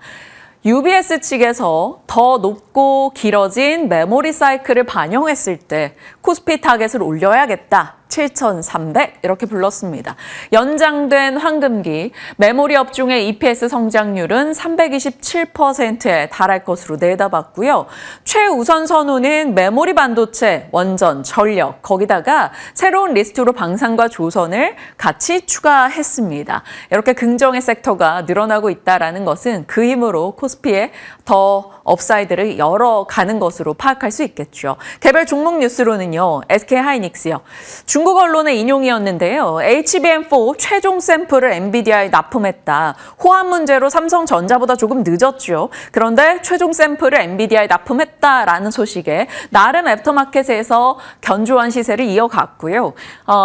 UBS 측에서 더 높고 길어진 메모리 사이클을 반영했을 때 코스피 타겟을 올려야겠다. 7,300 이렇게 불렀습니다. 연장된 황금기, 메모리 업종의 EPS 성장률은 327%에 달할 것으로 내다봤고요. 최우선 선호는 메모리 반도체, 원전, 전력, 거기다가 새로운 리스트로 방산과 조선을 같이 추가했습니다. 이렇게 긍정의 섹터가 늘어나고 있다는 것은 그 힘으로 코스피에 더 업사이드를 열어가는 것으로 파악할 수 있겠죠. 개별 종목 뉴스로는요. SK하이닉스요. 중국 언론의 인용이었는데요. HBM4 최종 샘플을 엔비디아에 납품했다. 호환 문제로 삼성전자보다 조금 늦었죠. 그런데 최종 샘플을 엔비디아에 납품했다라는 소식에 나름 애프터마켓에서 견조한 시세를 이어갔고요.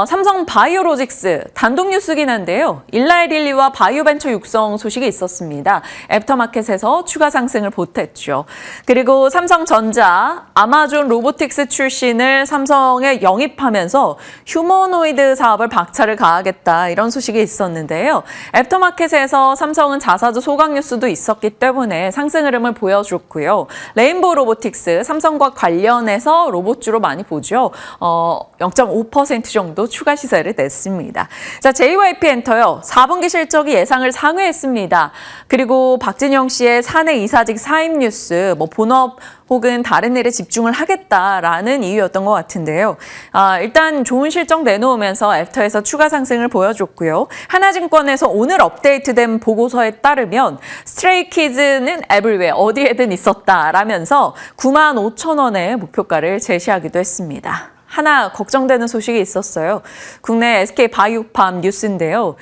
삼성 바이오로직스 단독 뉴스긴 한데요. 일라이릴리와 바이오벤처 육성 소식이 있었습니다. 애프터마켓에서 추가 상승을 보탰죠. 그리고 삼성전자, 아마존 로보틱스 출신을 삼성에 영입하면서 휴머노이드 사업을 박차를 가하겠다 이런 소식이 있었는데요. 애프터마켓에서 삼성은 자사주 소강 뉴스도 있었기 때문에 상승 흐름을 보여줬고요. 레인보우 로보틱스, 삼성과 관련해서 로봇주로 많이 보죠. 0.5% 정도 추가 시세를 냈습니다. 자, JYP엔터요. 4분기 실적이 예상을 상회했습니다. 그리고 박진영 씨의 사내 이사직 사임 뉴스, 본업 혹은 다른 일에 집중을 하겠다라는 이유였던 것 같은데요. 일단 좋은 실적 내놓으면서 애프터에서 추가 상승을 보여줬고요. 하나증권에서 오늘 업데이트된 보고서에 따르면 스트레이키즈는 에블웨어 어디에든 있었다라면서 95,000원의 목표가를 제시하기도 했습니다. 하나 걱정되는 소식이 있었어요. 국내 SK 바이오팜 뉴스인데요.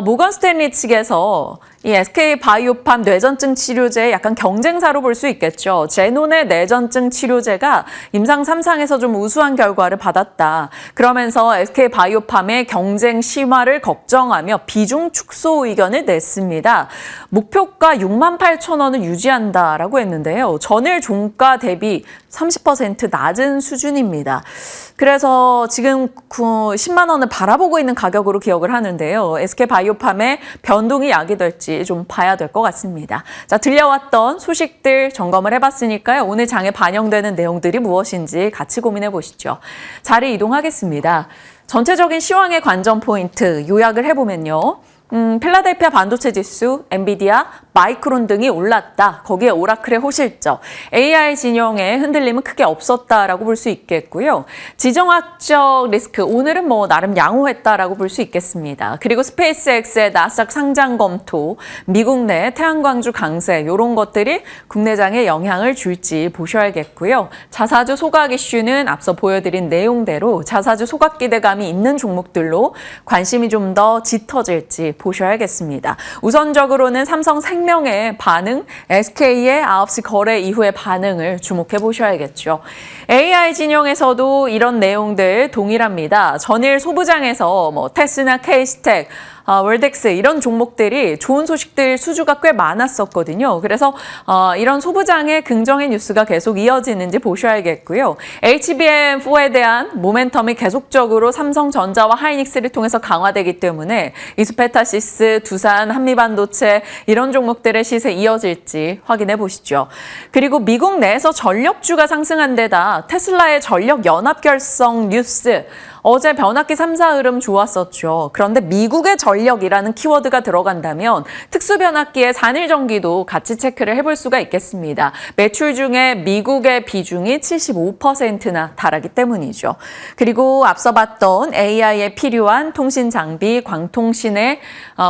모건 스탠리 측에서 이 SK 바이오팜 뇌전증 치료제의 약간 경쟁사로 볼 수 있겠죠. 제논의 뇌전증 치료제가 임상 3상에서 좀 우수한 결과를 받았다. 그러면서 SK 바이오팜의 경쟁 심화를 걱정하며 비중 축소 의견을 냈습니다. 목표가 68,000원을 유지한다라고 했는데요. 전일 종가 대비 30% 낮은 수준입니다. 그래서 지금 10만 원을 바라보고 있는 가격으로 기억을 하는데요. SK 바이오팜의 변동이 야기될지 좀 봐야 될 것 같습니다. 자, 들려왔던 소식들 점검을 해봤으니까요. 오늘 장에 반영되는 내용들이 무엇인지 같이 고민해 보시죠. 자리 이동하겠습니다. 전체적인 시황의 관전 포인트 요약을 해보면요. 필라델피아 반도체 지수, 엔비디아, 마이크론 등이 올랐다. 거기에 오라클의 호실적, AI 진영의 흔들림은 크게 없었다라고 볼 수 있겠고요. 지정학적 리스크, 오늘은 나름 양호했다라고 볼 수 있겠습니다. 그리고 스페이스X의 나스닥 상장 검토, 미국 내 태양광주 강세 이런 것들이 국내장에 영향을 줄지 보셔야겠고요. 자사주 소각 이슈는 앞서 보여드린 내용대로 자사주 소각 기대감이 있는 종목들로 관심이 좀 더 짙어질지 보셔야겠습니다. 우선적으로는 삼성생명의 반응, SK의 9시 거래 이후의 반응을 주목해 보셔야겠죠. AI 진영에서도 이런 내용들 동일합니다. 전일 소부장에서 테스나, K스택, 월덱스 이런 종목들이 좋은 소식들 수주가 꽤 많았었거든요. 그래서 이런 소부장의 긍정의 뉴스가 계속 이어지는지 보셔야겠고요. HBM4에 대한 모멘텀이 계속적으로 삼성전자와 하이닉스를 통해서 강화되기 때문에 이스페타시스, 두산, 한미반도체 이런 종목들의 시세 이어질지 확인해 보시죠. 그리고 미국 내에서 전력주가 상승한 데다 테슬라의 전력 연합 결성 뉴스 어제 변압기 3사 흐름 좋았었죠. 그런데 미국의 전력이라는 키워드가 들어간다면 특수변압기의 산일전기도 같이 체크를 해볼 수가 있겠습니다. 매출 중에 미국의 비중이 75%나 달하기 때문이죠. 그리고 앞서 봤던 AI에 필요한 통신 장비, 광통신의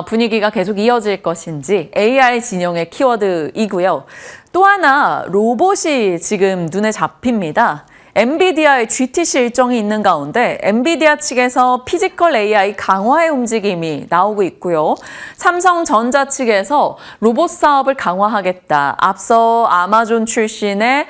분위기가 계속 이어질 것인지 AI 진영의 키워드이고요. 또 하나 로봇이 지금 눈에 잡힙니다. 엔비디아의 GTC 일정이 있는 가운데 엔비디아 측에서 피지컬 AI 강화의 움직임이 나오고 있고요. 삼성전자 측에서 로봇 사업을 강화하겠다. 앞서 아마존 출신의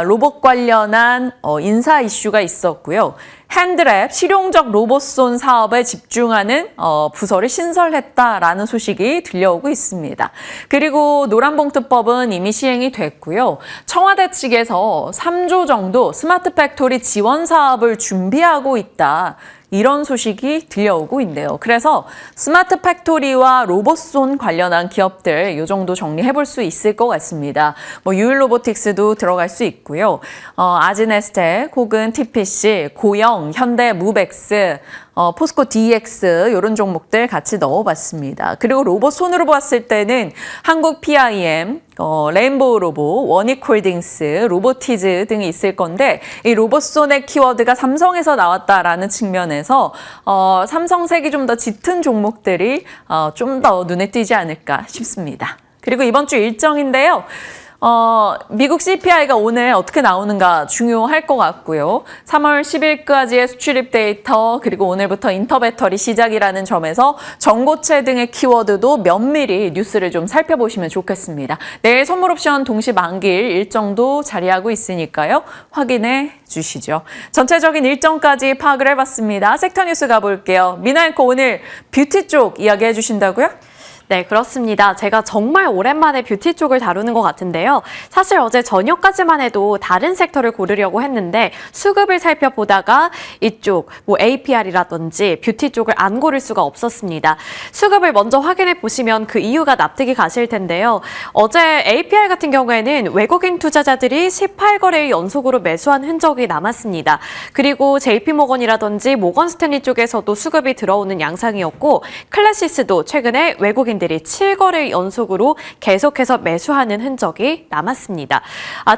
로봇 관련한 인사 이슈가 있었고요. 핸드랩, 실용적 로봇손 사업에 집중하는 부서를 신설했다라는 소식이 들려오고 있습니다. 그리고 노란봉투법은 이미 시행이 됐고요. 청와대 측에서 3조 정도 스마트 팩토리 지원 사업을 준비하고 있다. 이런 소식이 들려오고 있네요. 그래서 스마트 팩토리와 로봇손 관련한 기업들 이 정도 정리해 볼 수 있을 것 같습니다. 유일 로보틱스도 들어갈 수 있고요. 아지네스텍 혹은 TPC, 고영, 현대 무벡스, 포스코 DX 이런 종목들 같이 넣어봤습니다. 그리고 로봇 손으로 봤을 때는 한국 PIM, 레인보우 로봇, 원익홀딩스, 로보티즈 등이 있을 건데 이 로봇손의 키워드가 삼성에서 나왔다라는 측면에서 삼성색이 좀 더 짙은 종목들이 좀 더 눈에 띄지 않을까 싶습니다. 그리고 이번 주 일정인데요. 미국 CPI가 오늘 어떻게 나오는가 중요할 것 같고요. 3월 10일까지의 수출입 데이터 그리고 오늘부터 인터배터리 시작이라는 점에서 전고체 등의 키워드도 면밀히 뉴스를 좀 살펴보시면 좋겠습니다. 내일 선물 옵션 동시 만기일 일정도 자리하고 있으니까요. 확인해 주시죠. 전체적인 일정까지 파악을 해봤습니다. 섹터 뉴스 가볼게요. 미나 앵커 오늘 뷰티 쪽 이야기해 주신다고요? 네, 그렇습니다. 제가 정말 오랜만에 뷰티 쪽을 다루는 것 같은데요. 사실 어제 저녁까지만 해도 다른 섹터를 고르려고 했는데 수급을 살펴보다가 이쪽 APR이라든지 뷰티 쪽을 안 고를 수가 없었습니다. 수급을 먼저 확인해 보시면 그 이유가 납득이 가실 텐데요. 어제 APR 같은 경우에는 외국인 투자자들이 18거래일 연속으로 매수한 흔적이 남았습니다. 그리고 JP모건이라든지 모건스탠리 쪽에서도 수급이 들어오는 양상이었고 클래시스도 최근에 외국인 들이 7거래일 연속으로 계속해서 매수하는 흔적이 남았습니다.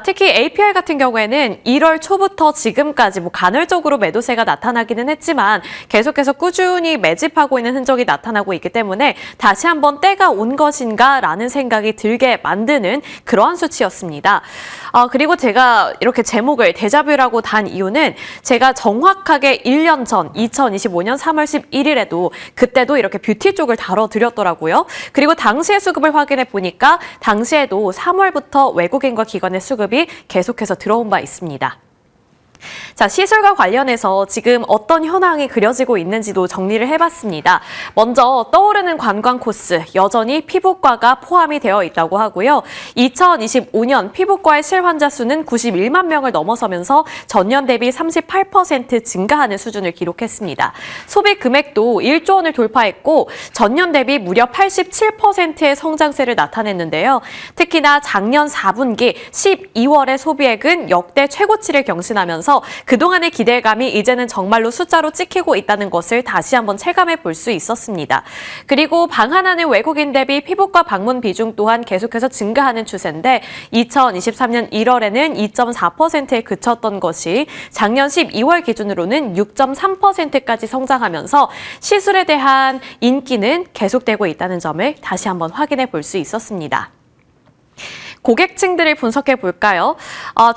특히 APR 같은 경우에는 1월 초부터 지금까지 간헐적으로 매도세가 나타나기는 했지만 계속해서 꾸준히 매집하고 있는 흔적이 나타나고 있기 때문에 다시 한번 때가 온 것인가라는 생각이 들게 만드는 그러한 수치였습니다. 그리고 제가 이렇게 제목을 데자뷰라고 단 이유는 제가 정확하게 1년 전 2025년 3월 11일에도 그때도 이렇게 뷰티 쪽을 다뤄드렸더라고요. 그리고 당시의 수급을 확인해 보니까 당시에도 3월부터 외국인과 기관의 수급이 계속해서 들어온 바 있습니다. 자, 시술과 관련해서 지금 어떤 현황이 그려지고 있는지도 정리를 해봤습니다. 먼저 떠오르는 관광 코스, 여전히 피부과가 포함이 되어 있다고 하고요. 2025년 피부과의 실환자 수는 91만 명을 넘어서면서 전년 대비 38% 증가하는 수준을 기록했습니다. 소비 금액도 1조 원을 돌파했고 전년 대비 무려 87%의 성장세를 나타냈는데요. 특히나 작년 4분기 12월의 소비액은 역대 최고치를 경신하면서 그동안의 기대감이 이제는 정말로 숫자로 찍히고 있다는 것을 다시 한번 체감해 볼 수 있었습니다. 그리고 방한하는 외국인 대비 피부과 방문 비중 또한 계속해서 증가하는 추세인데 2023년 1월에는 2.4%에 그쳤던 것이 작년 12월 기준으로는 6.3%까지 성장하면서 시술에 대한 인기는 계속되고 있다는 점을 다시 한번 확인해 볼 수 있었습니다. 고객층들을 분석해 볼까요?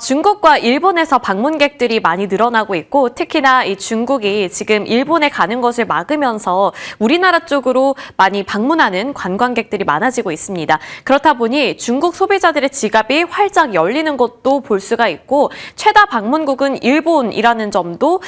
중국과 일본에서 방문객들이 많이 늘어나고 있고 특히나 이 중국이 지금 일본에 가는 것을 막으면서 우리나라 쪽으로 많이 방문하는 관광객들이 많아지고 있습니다. 그렇다 보니 중국 소비자들의 지갑이 활짝 열리는 것도 볼 수가 있고 최다 방문국은 일본이라는 점도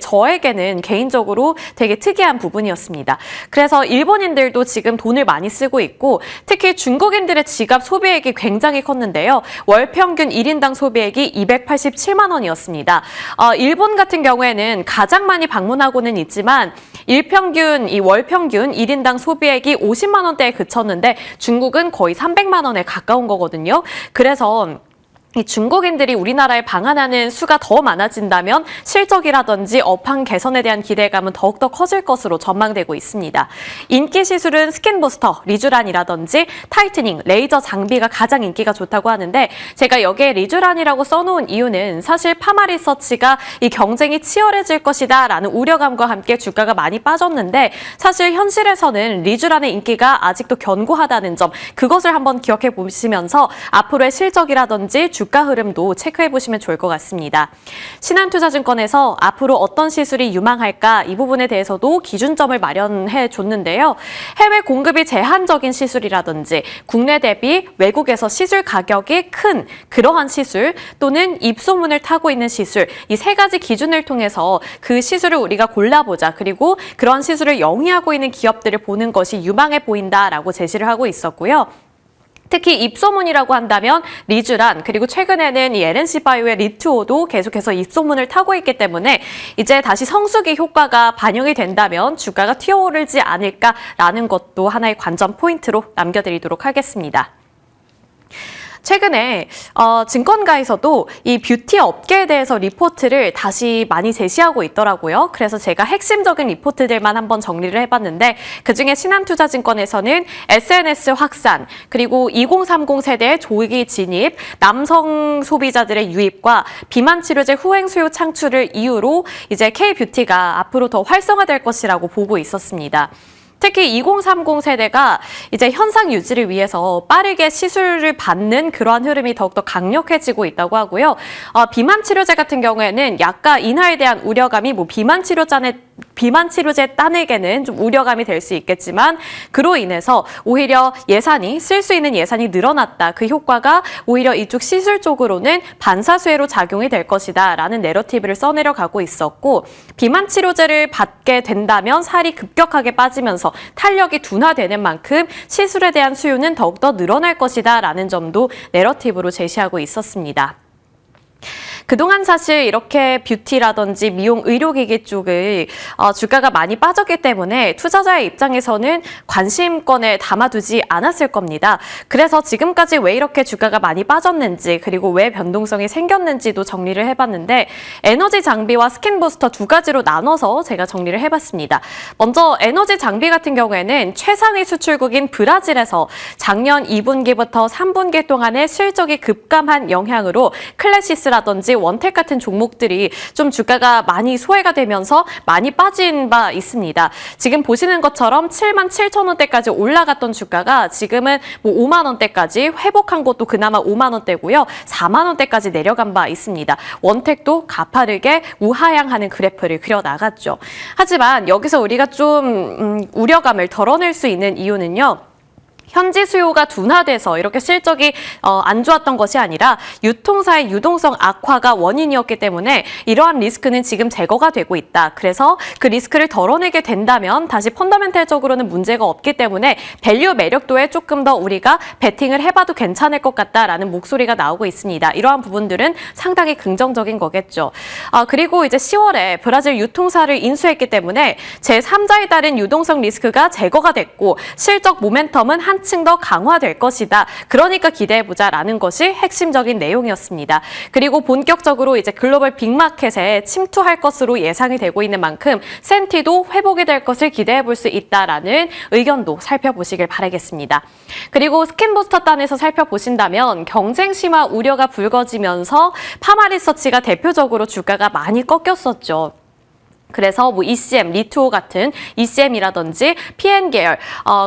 저에게는 개인적으로 되게 특이한 부분이었습니다. 그래서 일본인들도 지금 돈을 많이 쓰고 있고 특히 중국인들의 지갑 소비액이 굉장히 컸는데요. 월 평균 1인당 소비액이 287만 원이었습니다. 일본 같은 경우에는 가장 많이 방문하고는 있지만 월 평균 1인당 소비액이 50만 원대에 그쳤는데 중국은 거의 300만 원에 가까운 거거든요. 그래서 이 중국인들이 우리나라에 방한하는 수가 더 많아진다면 실적이라든지 업황 개선에 대한 기대감은 더욱더 커질 것으로 전망되고 있습니다. 인기 시술은 스킨 부스터, 리쥬란이라든지 타이트닝, 레이저 장비가 가장 인기가 좋다고 하는데 제가 여기에 리쥬란이라고 써놓은 이유는 사실 파마 리서치가 이 경쟁이 치열해질 것이다 라는 우려감과 함께 주가가 많이 빠졌는데 사실 현실에서는 리쥬란의 인기가 아직도 견고하다는 점 그것을 한번 기억해 보시면서 앞으로의 실적이라든지 주가 흐름도 체크해 보시면 좋을 것 같습니다. 신한투자증권에서 앞으로 어떤 시술이 유망할까 이 부분에 대해서도 기준점을 마련해 줬는데요. 해외 공급이 제한적인 시술이라든지 국내 대비 외국에서 시술 가격이 큰 그러한 시술 또는 입소문을 타고 있는 시술 이 세 가지 기준을 통해서 그 시술을 우리가 골라보자. 그리고 그런 시술을 영위하고 있는 기업들을 보는 것이 유망해 보인다라고 제시를 하고 있었고요. 특히 입소문이라고 한다면 리쥬란 그리고 최근에는 이 LNC바이오의 리투오도 계속해서 입소문을 타고 있기 때문에 이제 다시 성수기 효과가 반영이 된다면 주가가 튀어오르지 않을까라는 것도 하나의 관전 포인트로 남겨드리도록 하겠습니다. 최근에 증권가에서도 이 뷰티 업계에 대해서 리포트를 다시 많이 제시하고 있더라고요. 그래서 제가 핵심적인 리포트들만 한번 정리를 해봤는데 그중에 신한투자증권에서는 SNS 확산, 그리고 2030 세대의 조기 진입, 남성 소비자들의 유입과 비만 치료제 후행 수요 창출을 이유로 이제 K-뷰티가 앞으로 더 활성화될 것이라고 보고 있었습니다. 특히 2030 세대가 이제 현상 유지를 위해서 빠르게 시술을 받는 그러한 흐름이 더욱더 강력해지고 있다고 하고요. 비만 치료제 같은 경우에는 약가 인하에 대한 우려감이 비만 치료제 딴에게는 좀 우려감이 될 수 있겠지만 그로 인해서 오히려 쓸 수 있는 예산이 늘어났다. 그 효과가 오히려 이쪽 시술 쪽으로는 반사수혜로 작용이 될 것이다 라는 내러티브를 써내려가고 있었고 비만 치료제를 받게 된다면 살이 급격하게 빠지면서 탄력이 둔화되는 만큼 시술에 대한 수요는 더욱더 늘어날 것이다 라는 점도 내러티브로 제시하고 있었습니다. 그동안 사실 이렇게 뷰티라든지 미용 의료기기 쪽을 주가가 많이 빠졌기 때문에 투자자의 입장에서는 관심권에 담아두지 않았을 겁니다. 그래서 지금까지 왜 이렇게 주가가 많이 빠졌는지 그리고 왜 변동성이 생겼는지도 정리를 해봤는데 에너지 장비와 스킨 부스터 두 가지로 나눠서 제가 정리를 해봤습니다. 먼저 에너지 장비 같은 경우에는 최상위 수출국인 브라질에서 작년 2분기부터 3분기 동안의 실적이 급감한 영향으로 클래시스라든지 원택 같은 종목들이 좀 주가가 많이 소외가 되면서 많이 빠진 바 있습니다. 지금 보시는 것처럼 77,000원대까지 올라갔던 주가가 지금은 뭐 5만 원대까지 회복한 것도 그나마 5만 원대고요. 4만 원대까지 내려간 바 있습니다. 원택도 가파르게 우하향하는 그래프를 그려 나갔죠. 하지만 여기서 우리가 좀 우려감을 덜어낼 수 있는 이유는요. 현지 수요가 둔화돼서 이렇게 실적이 안 좋았던 것이 아니라 유통사의 유동성 악화가 원인이었기 때문에 이러한 리스크는 지금 제거가 되고 있다. 그래서 그 리스크를 덜어내게 된다면 다시 펀더멘탈적으로는 문제가 없기 때문에 밸류 매력도에 조금 더 우리가 베팅을 해봐도 괜찮을 것 같다라는 목소리가 나오고 있습니다. 이러한 부분들은 상당히 긍정적인 거겠죠. 그리고 이제 10월에 브라질 유통사를 인수했기 때문에 제3자에 따른 유동성 리스크가 제거가 됐고 실적 모멘텀은 한층 더 강화될 것이다. 그러니까 기대해보자라는 것이 핵심적인 내용이었습니다. 그리고 본격적으로 이제 글로벌 빅마켓에 침투할 것으로 예상이 되고 있는 만큼 센티도 회복이 될 것을 기대해볼 수 있다라는 의견도 살펴보시길 바라겠습니다. 그리고 스킨부스터단에서 살펴보신다면 경쟁 심화 우려가 불거지면서 파마리서치가 대표적으로 주가가 많이 꺾였었죠. 그래서 뭐 ECM, 리투오 같은 ECM이라든지 PN 계열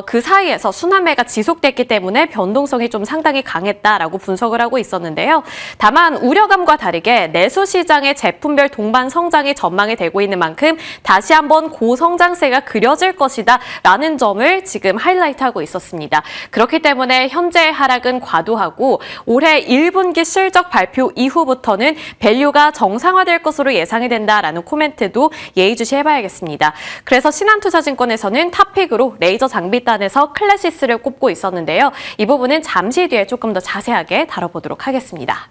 그 사이에서 순환매가 지속됐기 때문에 변동성이 좀 상당히 강했다라고 분석을 하고 있었는데요. 다만 우려감과 다르게 내수 시장의 제품별 동반 성장이 전망이 되고 있는 만큼 다시 한번 고성장세가 그려질 것이다 라는 점을 지금 하이라이트하고 있었습니다. 그렇기 때문에 현재의 하락은 과도하고 올해 1분기 실적 발표 이후부터는 밸류가 정상화될 것으로 예상이 된다라는 코멘트도 예의주시 해봐야겠습니다. 그래서 신한투자증권에서는 탑픽으로 레이저 장비단에서 클래시스를 꼽고 있었는데요. 이 부분은 잠시 뒤에 조금 더 자세하게 다뤄보도록 하겠습니다.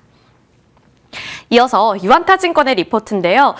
이어서 유안타증권의 리포트인데요.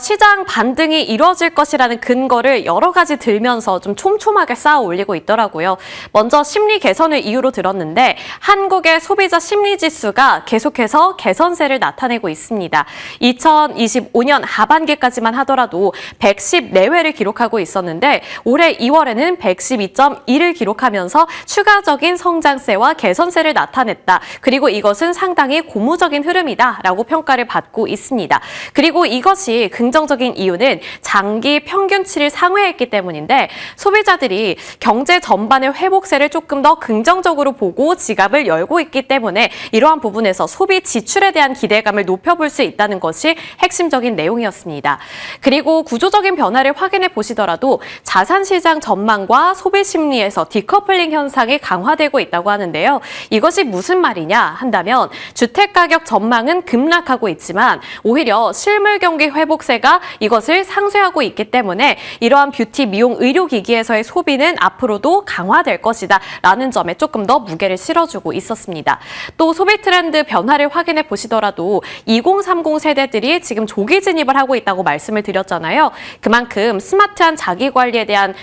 시장 반등이 이루어질 것이라는 근거를 여러 가지 들면서 좀 촘촘하게 쌓아 올리고 있더라고요. 먼저 심리 개선을 이유로 들었는데 한국의 소비자 심리지수가 계속해서 개선세를 나타내고 있습니다. 2025년 하반기까지만 하더라도 110 내외를 기록하고 있었는데 올해 2월에는 112.1을 기록하면서 추가적인 성장세와 개선세를 나타냈다. 그리고 이것은 상당히 고무적인 흐름이다라고 평가를 받고 있습니다. 그리고 이것이 긍정적인 이유는 장기 평균치를 상회했기 때문인데 소비자들이 경제 전반의 회복세를 조금 더 긍정적으로 보고 지갑을 열고 있기 때문에 이러한 부분에서 소비 지출에 대한 기대감을 높여볼 수 있다는 것이 핵심적인 내용이었습니다. 그리고 구조적인 변화를 확인해 보시더라도 자산시장 전망과 소비 심리에서 디커플링 현상이 강화되고 있다고 하는데요. 이것이 무슨 말이냐 한다면 주택가격 전망은 급락하고 있지만 오히려 실물 경기 회복세가 이것을 상쇄하고 있기 때문에 이러한 뷰티, 미용, 의료기기에서의 소비는 앞으로도 강화될 것이다 라는 점에 조금 더 무게를 실어주고 있었습니다. 또 소비 트렌드 변화를 확인해 보시더라도 2030 세대들이 지금 조기 진입을 하고 있다고 말씀을 드렸잖아요. 그만큼 스마트한 자기관리에 대한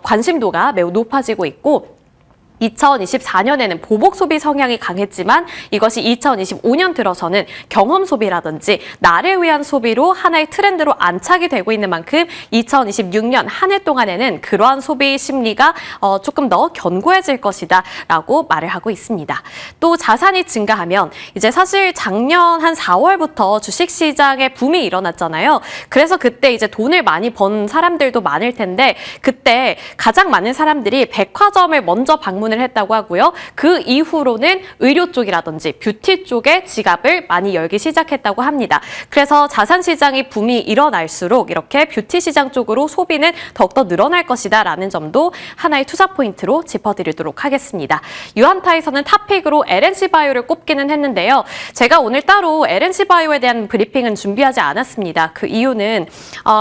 관심도가 매우 높아지고 있고 2024년에는 보복 소비 성향이 강했지만 이것이 2025년 들어서는 경험 소비라든지 나를 위한 소비로 하나의 트렌드로 안착이 되고 있는 만큼 2026년 한 해 동안에는 그러한 소비 심리가 조금 더 견고해질 것이다 라고 말을 하고 있습니다. 또 자산이 증가하면 이제 사실 작년 한 4월부터 주식시장에 붐이 일어났잖아요. 그래서 그때 이제 돈을 많이 번 사람들도 많을 텐데 그때 가장 많은 사람들이 백화점을 먼저 방문을 했다고 하고요. 그 이후로는 의료 쪽이라든지 뷰티 쪽에 지갑을 많이 열기 시작했다고 합니다. 그래서 자산시장이 붐이 일어날수록 이렇게 뷰티 시장 쪽으로 소비는 더욱더 늘어날 것이다 라는 점도 하나의 투자 포인트로 짚어드리도록 하겠습니다. 유안타에서는 탑픽으로 LNC바이오를 꼽기는 했는데요. 제가 오늘 따로 LNC바이오에 대한 브리핑은 준비하지 않았습니다. 그 이유는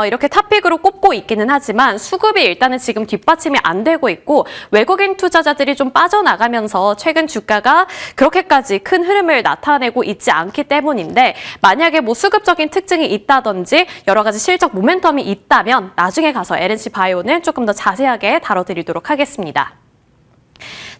이렇게 탑픽으로 꼽고 있기는 하지만 수급이 일단은 지금 뒷받침이 안 되고 있고 외국인 투자자들이 좀 빠져나가면서 최근 주가가 그렇게까지 큰 흐름을 나타내고 있지 않기 때문인데 만약에 뭐 수급적인 특징이 있다든지 여러 가지 실적 모멘텀이 있다면 나중에 가서 LNC바이오는 조금 더 자세하게 다뤄드리도록 하겠습니다.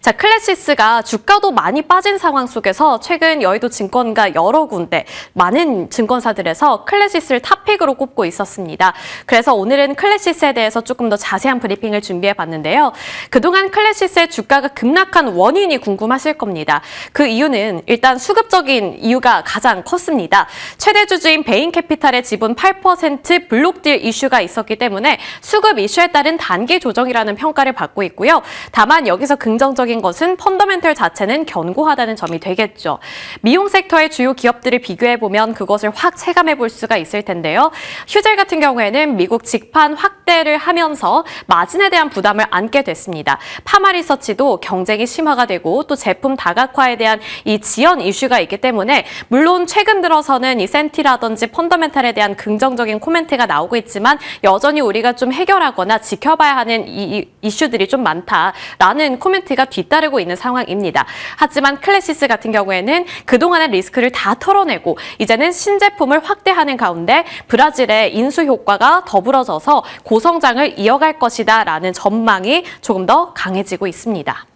자, 클래시스가 주가도 많이 빠진 상황 속에서 최근 여의도 증권가 여러 군데 많은 증권사들에서 클래시스를 탑픽으로 꼽고 있었습니다. 그래서 오늘은 클래시스에 대해서 조금 더 자세한 브리핑을 준비해 봤는데요. 그동안 클래시스의 주가가 급락한 원인이 궁금하실 겁니다. 그 이유는 일단 수급적인 이유가 가장 컸습니다. 최대 주주인 베인캐피탈의 지분 8% 블록딜 이슈가 있었기 때문에 수급 이슈에 따른 단기 조정이라는 평가를 받고 있고요. 다만 여기서 긍정적인 것은 펀더멘털 자체는 견고하다는 점이 되겠죠. 미용 섹터의 주요 기업들을 비교해보면 그것을 확 체감해 볼 수가 있을 텐데요. 휴젤 같은 경우에는 미국 직판 확대를 하면서 마진에 대한 부담을 안게 됐습니다. 파마리서치도 경쟁이 심화가 되고 또 제품 다각화에 대한 이 지연 이슈가 있기 때문에 물론 최근 들어서는 이 센티라든지 펀더멘탈에 대한 긍정적인 코멘트가 나오고 있지만 여전히 우리가 좀 해결하거나 지켜봐야 하는 이 이슈들이 좀 많다라는 코멘트가 뒤따르고 있는 상황입니다. 하지만 클래시스 같은 경우에는 그동안의 리스크를 다 털어내고 이제는 신제품을 확대하는 가운데 브라질의 인수 효과가 더불어져서 고성장을 이어갈 것이다라는 전망이 조금 더 강해지고 있습니다.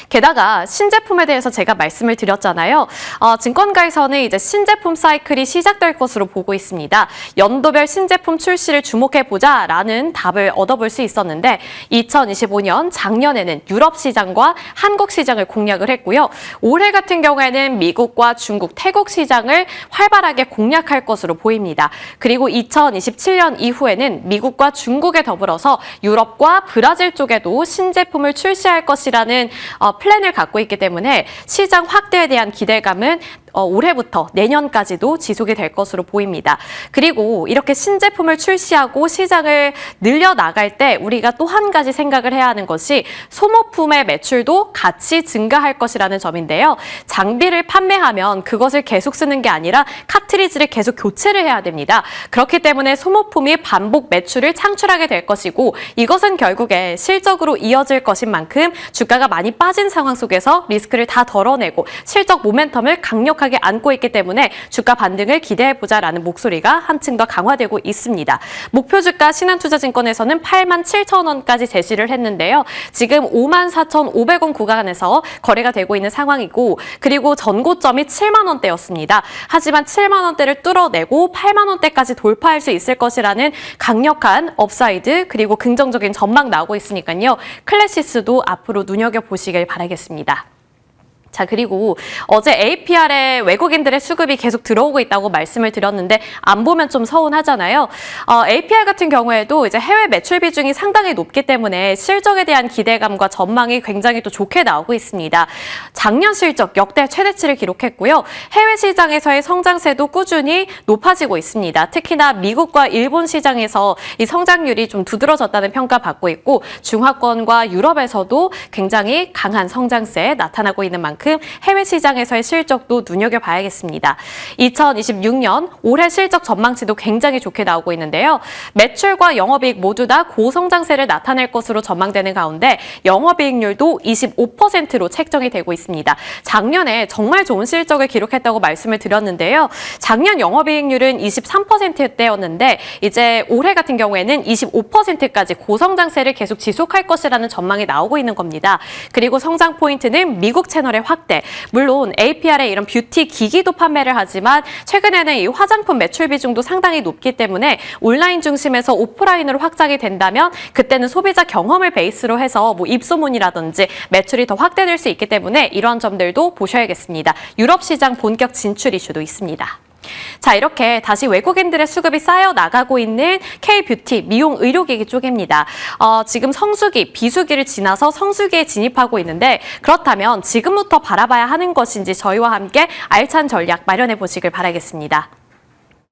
게다가 신제품에 대해서 제가 말씀을 드렸잖아요. 증권가에서는 이제 신제품 사이클이 시작될 것으로 보고 있습니다. 연도별 신제품 출시를 주목해보자라는 답을 얻어볼 수 있었는데 2025년 작년에는 유럽 시장과 한국 시장을 공략을 했고요. 올해 같은 경우에는 미국과 중국, 태국 시장을 활발하게 공략할 것으로 보입니다. 그리고 2027년 이후에는 미국과 중국에 더불어서 유럽과 브라질 쪽에도 신제품을 출시할 것이라는 플랜을 갖고 있기 때문에 시장 확대에 대한 기대감은 올해부터 내년까지도 지속이 될 것으로 보입니다. 그리고 이렇게 신제품을 출시하고 시장을 늘려나갈 때 우리가 또 한 가지 생각을 해야 하는 것이 소모품의 매출도 같이 증가할 것이라는 점인데요. 장비를 판매하면 그것을 계속 쓰는 게 아니라 카트리지를 계속 교체를 해야 됩니다. 그렇기 때문에 소모품이 반복 매출을 창출하게 될 것이고 이것은 결국에 실적으로 이어질 것인 만큼 주가가 많이 빠진 상황 속에서 리스크를 다 덜어내고 실적 모멘텀을 강력하게 안고 있기 때문에 주가 반등을 기대해보자라는 목소리가 한층 더 강화되고 있습니다. 목표 주가 신한투자증권에서는 87,000원까지 제시를 했는데요. 지금 54,500원 구간에서 거래가 되고 있는 상황이고 그리고 전고점이 7만 원대였습니다. 하지만 7만 원대를 뚫어내고 8만 원대까지 돌파할 수 있을 것이라는 강력한 업사이드 그리고 긍정적인 전망 나오고 있으니까요. 클래시스도 앞으로 눈여겨보시길 바라겠습니다. 자, 그리고 어제 APR에 외국인들의 수급이 계속 들어오고 있다고 말씀을 드렸는데 안 보면 좀 서운하잖아요. APR 같은 경우에도 이제 해외 매출 비중이 상당히 높기 때문에 실적에 대한 기대감과 전망이 굉장히 또 좋게 나오고 있습니다. 작년 실적 역대 최대치를 기록했고요. 해외 시장에서의 성장세도 꾸준히 높아지고 있습니다. 특히나 미국과 일본 시장에서 이 성장률이 좀 두드러졌다는 평가받고 있고 중화권과 유럽에서도 굉장히 강한 성장세 나타나고 있는 만큼 해외 시장에서의 실적도 눈여겨봐야겠습니다. 2026년 올해 실적 전망치도 굉장히 좋게 나오고 있는데요. 매출과 영업이익 모두 다 고성장세를 나타낼 것으로 전망되는 가운데 영업이익률도 25%로 책정이 되고 있습니다. 작년에 정말 좋은 실적을 기록했다고 말씀을 드렸는데요. 작년 영업이익률은 23%대였는데 이제 올해 같은 경우에는 25%까지 고성장세를 계속 지속할 것이라는 전망이 나오고 있는 겁니다. 그리고 성장 포인트는 미국 채널의 확대. 물론 APR의 이런 뷰티 기기도 판매를 하지만 최근에는 이 화장품 매출 비중도 상당히 높기 때문에 온라인 중심에서 오프라인으로 확장이 된다면 그때는 소비자 경험을 베이스로 해서 뭐 입소문이라든지 매출이 더 확대될 수 있기 때문에 이러한 점들도 보셔야겠습니다. 유럽 시장 본격 진출 이슈도 있습니다. 자, 이렇게 다시 외국인들의 수급이 쌓여 나가고 있는 K-뷰티 미용 의료기기 쪽입니다. 지금 성수기, 비수기를 지나서 성수기에 진입하고 있는데 그렇다면 지금부터 바라봐야 하는 것인지 저희와 함께 알찬 전략 마련해 보시길 바라겠습니다.